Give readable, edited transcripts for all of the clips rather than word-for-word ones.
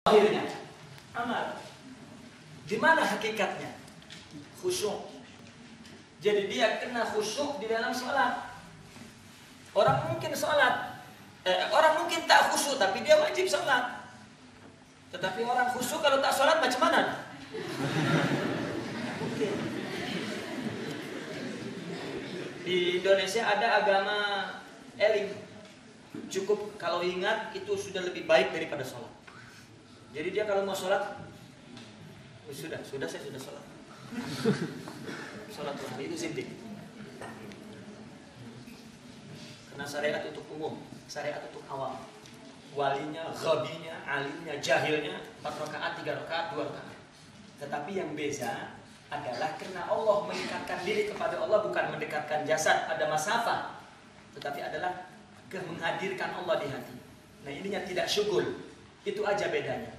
Akhirnya, amal. Di mana hakikatnya? Khusyuk. Jadi dia kena khusyuk di dalam sholat. Orang mungkin sholat, orang mungkin tak khusyuk tapi dia wajib sholat. Tetapi orang khusyuk kalau tak sholat macam mana? Mungkin. Di Indonesia ada agama eling. Cukup kalau ingat itu sudah lebih baik daripada sholat. Jadi dia kalau mau sholat, sudah saya sudah sholat. Sholat itu sinting. Karena syariat untuk umum, syariat untuk awam. Walinya, ghabinya, alimnya, jahilnya 4 rakaat, 3 rakaat, 2 rakaat. Tetapi yang beza adalah karena Allah mendekatkan diri kepada Allah, bukan mendekatkan jasad, ada masafah. Tetapi adalah menghadirkan Allah di hati. Nah ininya tidak syukur. Itu aja bedanya.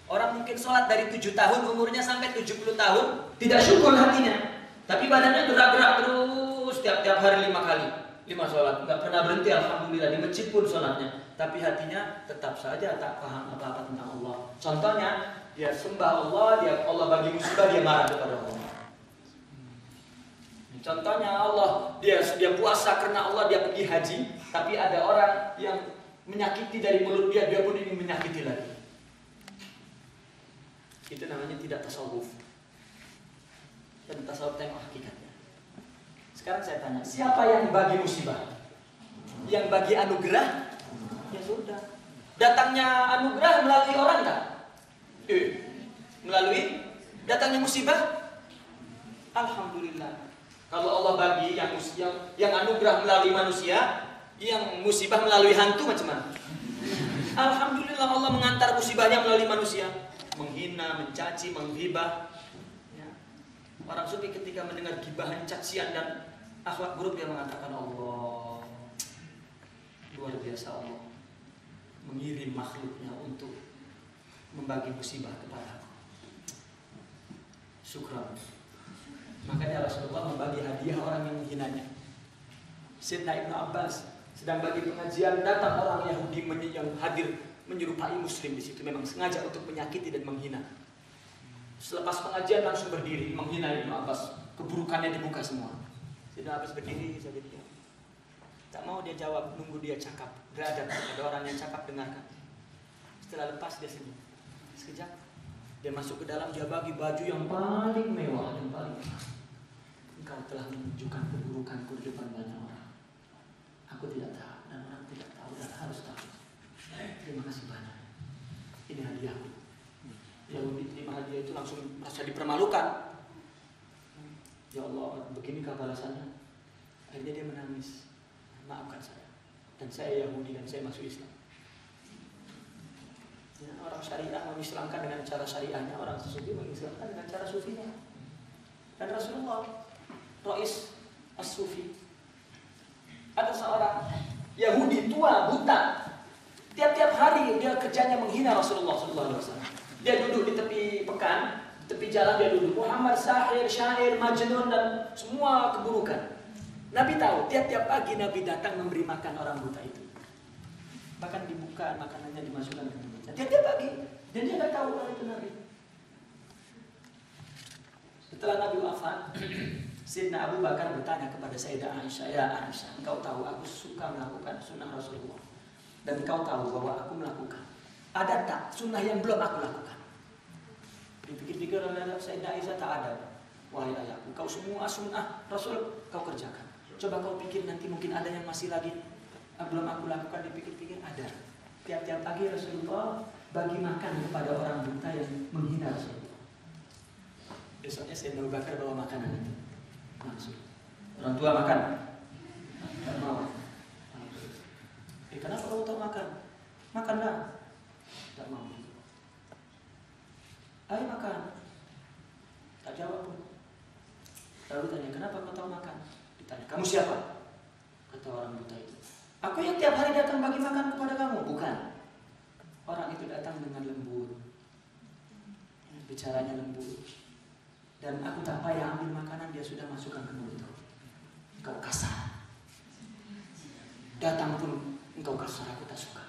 Orang mungkin sholat dari 7 tahun umurnya sampai 70 tahun tidak syukur hatinya. Tapi badannya gerak-gerak terus tiap hari 5 kali. 5 sholat, nggak pernah berhenti alhamdulillah, di masjid pun sholatnya. Tapi hatinya tetap saja tak paham apa-apa tentang Allah. Contohnya, dia sembah Allah, Allah bagi musibah, dia marah kepada Allah. Contohnya dia puasa karena Allah, dia pergi haji, tapi ada orang yang menyakiti dari mulut dia pun ingin menyakiti lagi. Itu namanya tidak tasawuf. Dan tasawuf tengok hakikatnya. Sekarang saya tanya, siapa yang bagi musibah? Yang bagi anugerah? Ya sudah. Datangnya anugerah melalui orang tak? Melalui datangnya musibah? Alhamdulillah. Kalau Allah bagi yang anugerah melalui manusia, yang musibah melalui hantu macam mana? Alhamdulillah Allah mengantar musibahnya melalui manusia. Menghina, mencaci, menghibah. Ya. Orang sufi ketika mendengar gibahan, cacian dan akhlak buruk dia mengatakan Allah luar biasa, Allah mengirim makhluknya untuk membagi musibah kepada aku. Syukran. Makanya Rasulullah membagi hadiah orang yang menghinanya. Sayyidina Ibnu Abbas sedang bagi pengajian, datang orang Yahudi yang hadir menyerupai muslim di situ, memang sengaja untuk menyakiti dan menghina. Selepas pengajian langsung berdiri menghina Ibnu Abbas, keburukannya dibuka semua. Sayyidina Abbas berdiri saja dia. Tak mau dia jawab, nunggu dia cakap. Beradab, ada orang yang cakap dengarkan. Setelah lepas dia senyum. Sekejap dia masuk ke dalam, dia bagi baju yang paling mewah dan paling mahal. Engkau telah menunjukkan keburukanku di depan banyak orang. Aku tidak tahu dan orang tidak tahu dan harus tahu. Terima kasih banyak. Ini hadiahku. Yahudi terima hadiah itu langsung merasa dipermalukan. Ya Allah, beginikah balasannya? Akhirnya dia menangis. Maafkan saya. Dan saya Yahudi dan saya masuk Islam. Ya, orang syariah mengislamkan dengan cara syariahnya, orang sufi mengislamkan dengan cara sufinya. Dan Rasulullah, Rais as-Sufi, ada seorang Yahudi tua, buta. Tiap-tiap hari dia kerjanya menghina Rasulullah SAW. Dia duduk di tepi pekan, tepi jalan dia duduk. Muhammad sahir, syair, majnun dan semua keburukan. Nabi tahu, tiap-tiap pagi Nabi datang memberi makan orang buta itu. Bahkan dibuka makanannya, dimasukkan ke mulutnya. Tiap-tiap pagi. Dan dia tidak tahu kalau itu Nabi. Setelah Nabi wafat, Sayyidina Abu Bakar bertanya kepada Sayyidah Aisyah, ya Aisyah, engkau tahu aku suka melakukan sunnah Rasulullah. Dan engkau tahu bahwa aku melakukan. Ada tak sunnah yang belum aku lakukan? Dipikir-pikir oleh Sayyidah Aisyah, tak ada. Wahai ayahku, kau semua sunnah Rasul kau kerjakan. Coba kau pikir nanti mungkin ada yang masih lagi belum aku lakukan. Dipikir-pikir ada. Tiap-tiap pagi Rasulullah bagi makan kepada orang buta yang menghina Rasulullah. Besoknya Sayyidina Abu Bakar bawa makanan itu langsung. Orang tua makan, tak mau. Kenapa kamu tak makan? Makanlah. Tak mau. Ayo makan. Tak jawab pun. Lalu tanya, kenapa kau tahu makan? Ditanya, kamu siapa? Kata orang buta itu, aku yang tiap hari datang bagi makan kepada kamu. Bukan. Orang itu datang dengan lembut, bicaranya lembut, dan aku tak payah ambil makanan, dia sudah masukkan ke mulutku. Engkau kasar. Datang pun engkau kasar, aku tak suka.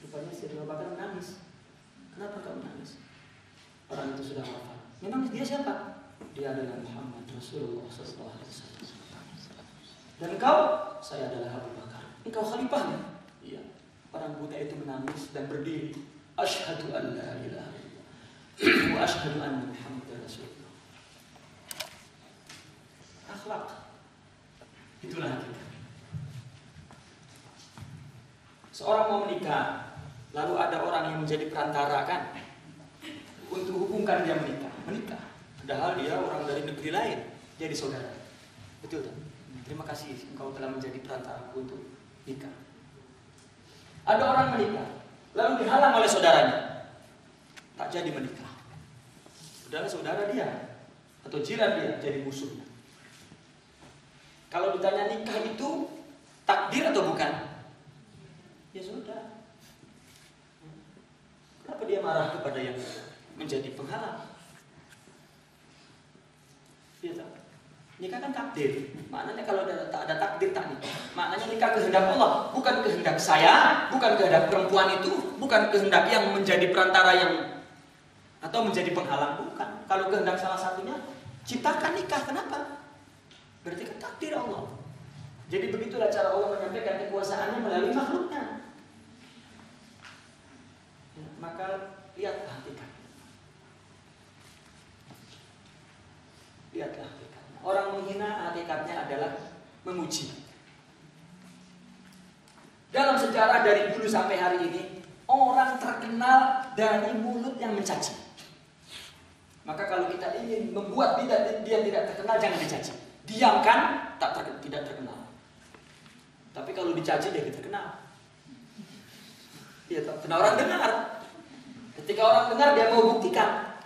Rupanya Sayyidina Abu Bakar menangis. Kenapa kau Orang itu sudah wafat. Memang dia siapa? Dia adalah Muhammad Rasulullah SAW. Dan engkau, saya adalah Abu Bakar. Engkau khalifahnya. Iya. Orang buta itu menangis dan berdiri. Asyhadu an la ilaha illallah wa asyhadu anna Muhammadar Rasulullah. Akhlak. Itulah kita. Seorang mau menikah, lalu ada orang yang menjadi perantara kan untuk hubungkan dia menikah. Padahal dia orang dari negeri lain, jadi saudara. Betul tak? Terima kasih engkau telah menjadi perantara untuk nikah. Ada orang menikah, lalu dihalang oleh saudaranya, tak jadi menikah. Padahal saudara dia atau jiran dia jadi musuhnya. Kalau ditanya nikah itu takdir atau bukan? Ya sudah. Kenapa dia marah kepada yang menjadi penghalang? Ya tak? Nikah kan takdir. Maknanya kalau tak ada takdir tak nikah. Maknanya nikah kehendak Allah, bukan kehendak saya, bukan kehendak perempuan itu, bukan kehendak yang menjadi perantara yang atau menjadi penghalang, bukan. Kalau kehendak salah satunya, ciptakan nikah. Kenapa? Berarti kan takdir Allah. Jadi begitulah cara Allah menyampaikan kekuasaannya melalui makhluknya. Ya, maka lihatlah hakikatnya. Lihatlah hakikatnya. Orang menghina hakikatnya adalah memuji. Dalam sejarah dari dulu sampai hari ini, orang terkenal dari mulut yang mencaci. Maka kalau kita ingin membuat dia tidak terkenal, jangan dicaci. Diamkan, tidak terkenal. Tapi kalau dicaci dia terkenal. Iya, karena orang dengar. Ketika orang dengar dia mau buktikan.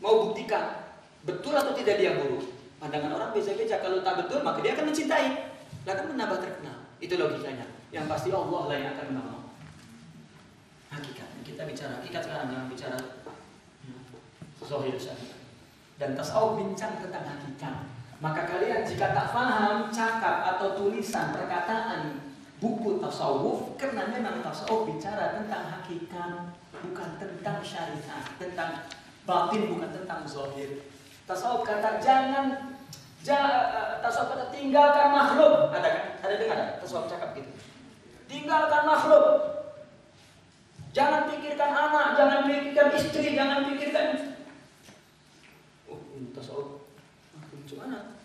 Mau buktikan betul atau tidak dia buruk. Pandangan orang beza-beza. Kalau tak betul maka dia akan mencintai. Dia akan menambah terkenal. Itu logikanya. Yang pasti Allah lah yang akan menolong. Hakikat. Kita bicara hakikat sekarang, jangan bicara zahir saja. Dan tasawuf bincang tentang hakikat. Maka kalian jika tak paham cakap atau tulisan perkataan buku tasawuf, karena memang tasawuf bicara tentang hakikat, bukan tentang syariat, tentang batin, bukan tentang zahir. Tasawuf kata tasawuf kata tinggalkan makhluk. Ada kan? Ada dengar? Tasawuf cakap gitu. Tinggalkan makhluk. Jangan pikirkan anak, jangan pikirkan istri, jangan pikirkan. Oh, ini tasawuf. Gimana?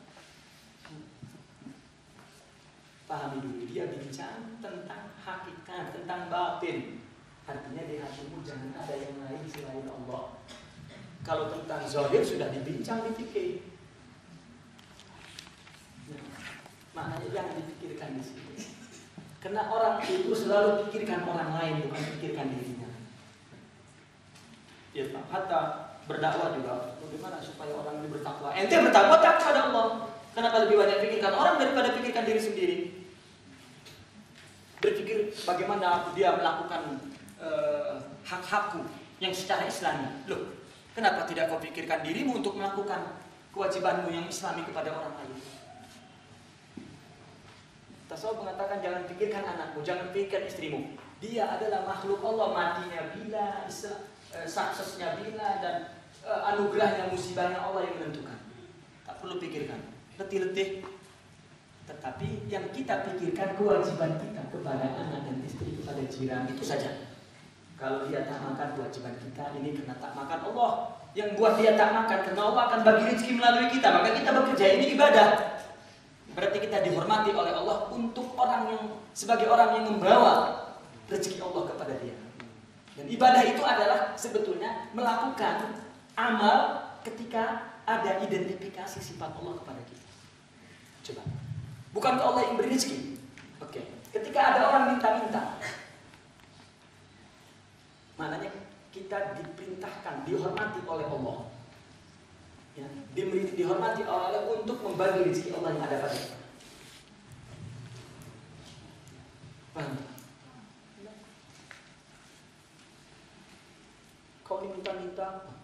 Pahami dulu, dia bincang tentang hakikat, tentang batin. Artinya di hatimu jangan ada yang lain selain Allah. Kalau tentang zahir sudah dibincang di fikih. Maknanya jangan dipikirkan di sini. Karena orang itu selalu pikirkan orang lain, bukan pikirkan dirinya. Ya, hatta berdakwah juga. Bagaimana supaya orang ini bertakwa? Ente bertakwa tak kepada Allah. Kenapa lebih banyak pikirkan orang daripada pikirkan diri sendiri? Berpikir bagaimana dia melakukan hak-hakku yang secara Islami. Loh, kenapa tidak kau pikirkan dirimu untuk melakukan kewajibanmu yang Islami kepada orang lain? Tasawuf mengatakan jangan pikirkan anakmu, jangan pikirkan istrimu. Dia adalah makhluk Allah, matinya bila, suksesnya bila, dan anugerahnya, musibahnya Allah yang menentukan. Tak perlu pikirkan, letih-letih. Tetapi yang kita pikirkan kewajiban kita kepada anak dan istri, kepada jiran, itu saja. Kalau dia tak makan, kewajiban kita ini karena tak makan Allah. Yang buat dia tak makan, karena Allah akan bagi rezeki melalui kita. Maka kita bekerja, ini ibadah. Berarti kita dihormati oleh Allah untuk orang yang sebagai orang yang membawa rezeki Allah kepada dia. Dan ibadah itu adalah sebetulnya melakukan amal ketika ada identifikasi sifat Allah kepada kita. Coba. Bukankah Allah yang beri rezeki? Oke. Ketika ada orang minta-minta, maknanya kita diperintahkan, dihormati oleh Allah. Ya, dihormati oleh Allah untuk membagi rezeki Allah yang ada pada kita. Paham? Kau diminta-minta,